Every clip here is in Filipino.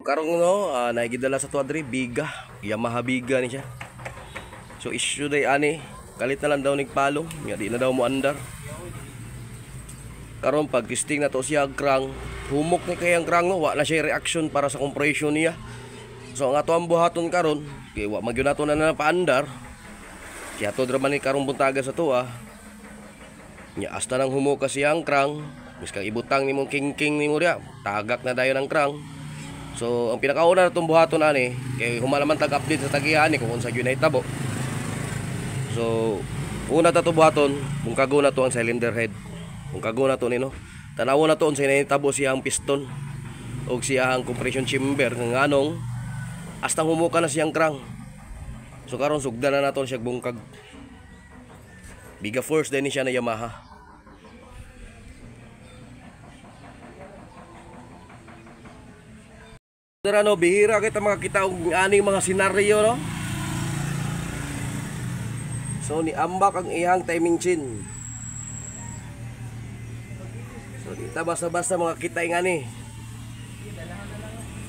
Karong no, naigidala sa tuadri biga, Yamaha biga ni siya. So issue day ani, kalit na lang daw nigpalo, nga di na daw mo andar. Karon pag testing na to siya crank, humok ni kayang crank no, wa na siya reaction para sa compression niya. So ang ato ang buhaton karon, kay wa magyud nato na paandar. Kaya to draman ni karong buntaga sa tuwa. Nya hasta nang humok ka siyang crank, miskang ibutang nimong king nimo dia, tagak na dayon ang crank. So ang pinakauna natong buhaton ani kay humalaman tag-update sa tagihan ni kung unsa gyud nahitabo. So una ta to buhaton, bungkago na to ang cylinder head. Bungkago na to nino. Tanawo na to unsay nahitabo siyang piston og siyang compression chamber nganong hasta humuka na siyang crank. So karon sugdan na naton siya bungkag. Biga force din siya na Yamaha. No, bihira kita makakita og aning mga senaryo no. So ni ambak ang iyang timing chain. So dita basta-basta makakita ng ani.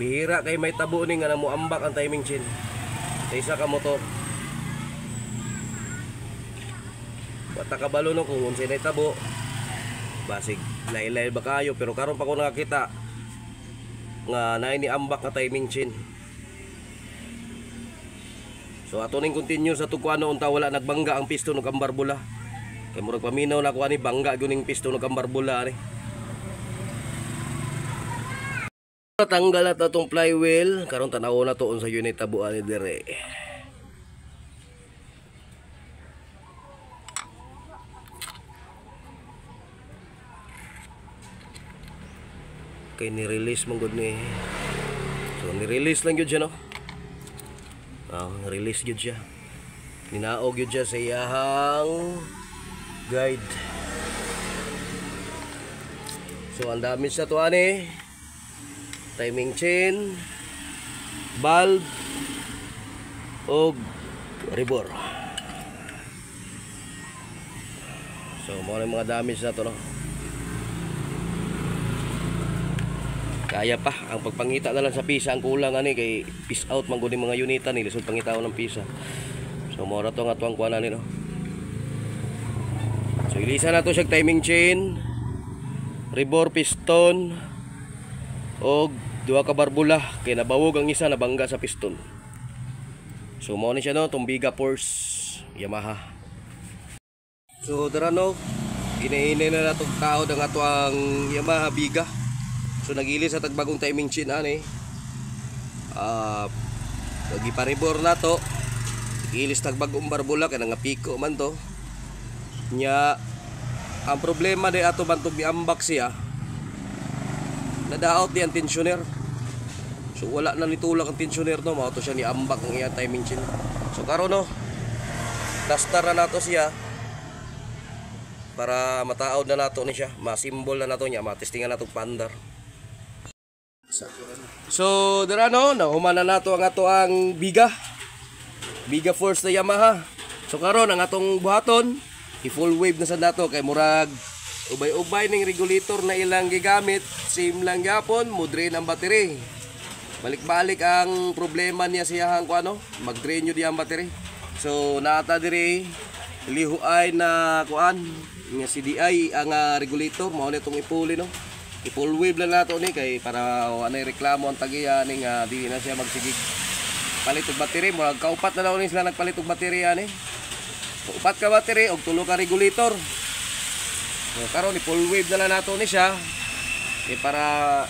Bihira kay may tabo ni nga mo ambak ang timing chain sa isa ka motor. Bata kabalo no kung unsay nay tabo. Basig laylay ba kayo pero karon pa ko nakakita nga na ini ambak na timing chain. So ato ning continue sa tukuano unta wala nagbangga ang piston ug ang barbula. Kay murag paminaw na ko ani bangga gyud ning piston ug ang barbula ani. Tanggal na to tong flywheel karon tan-aw na to unsa unit tabuan ni dire. Kay ni-release mong good ni. So ni-release lang yun siya no. Release yun siya. Ninaog yun siya sa iyahang guide. So ang dami sa to ani. Timing chain, valve, og rebore. So mo na mga damage na to no. Kaya pa ang pagpangita na lang sa pisa ang kulang ani kay piece out man gud ni mga unita ni lisod pangitaw ng pisa. So mo ra to nga tuang kuan ani no. So ilisa na to siya timing chain, rebore piston og duha ka barbula kay nabawog ang isa nabangga sa piston. So mo ni siya no tong biga force Yamaha. So tara no, ginahinay na natong kaod ang ato ang Yamaha biga. So nagili sa tagbagong timing chain ani. Giparibor na to. Ilis tagbagong barbula kay nga piko man to. Nya ang problema de ato bantog giambak siya. Nadaot di ang tensioner. So wala na nitulak ang tensioner no, mao to siya ni ambak ang iya timing chain. So karon no, dastar na nato siya para mataod na nato ni siya, masimbol na nato niya, matestingan nato pandar. So dira no, nahuman na nato ang ato ang biga force na Yamaha. So karon ang atong buhaton i-full wave na sa nato kay murag ubay-ubay ning regulator na ilang gigamit, same lang gyapon, mo-drain ang battery. Balik-balik ang problema niya siyang kuano, mag-drain yun ang battery. So nata diri lihuay na kuan nga CDI ang regulator mao nitong ipuli no. I-full wave lang nato ni kay para anay reklamo ang tagiya ning di na siya magsigig. Palit og battery, murag kaupat na daw ni sila nagpalit og battery ani. Upat ka battery og tulo ka regulator. So karon i-full wave na lang nato ni siya. Para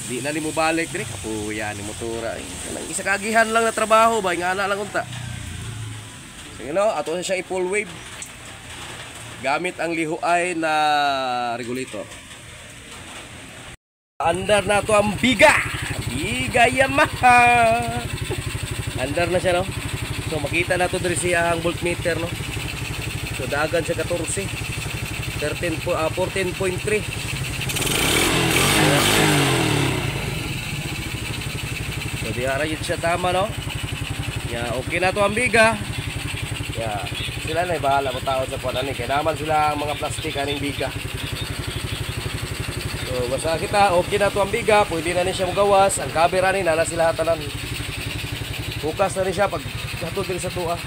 di na nimo balik diri kapuya ni motora. Kanang isa kagihan lang na trabaho ba nga ana lang unta. So you know, ato siya i-full wave. Gamit ang lihuay na regulator. Andar na to ang biga Yamaha. Andar na siya no. So makita na to diri siya ang voltmeter no. So dagan siya 14 14.3. So diara yun siya tama no. Okay na to ang biga. Sila na bahala mo tao sa kuan ani kay naman sila ang mga plastic aning biga. So basta kita okay na to ang biga, pwede na ni siya magawas, ang camera ni nana sila tanan. Bukas na ni siya pag hatod diri sa tuwa.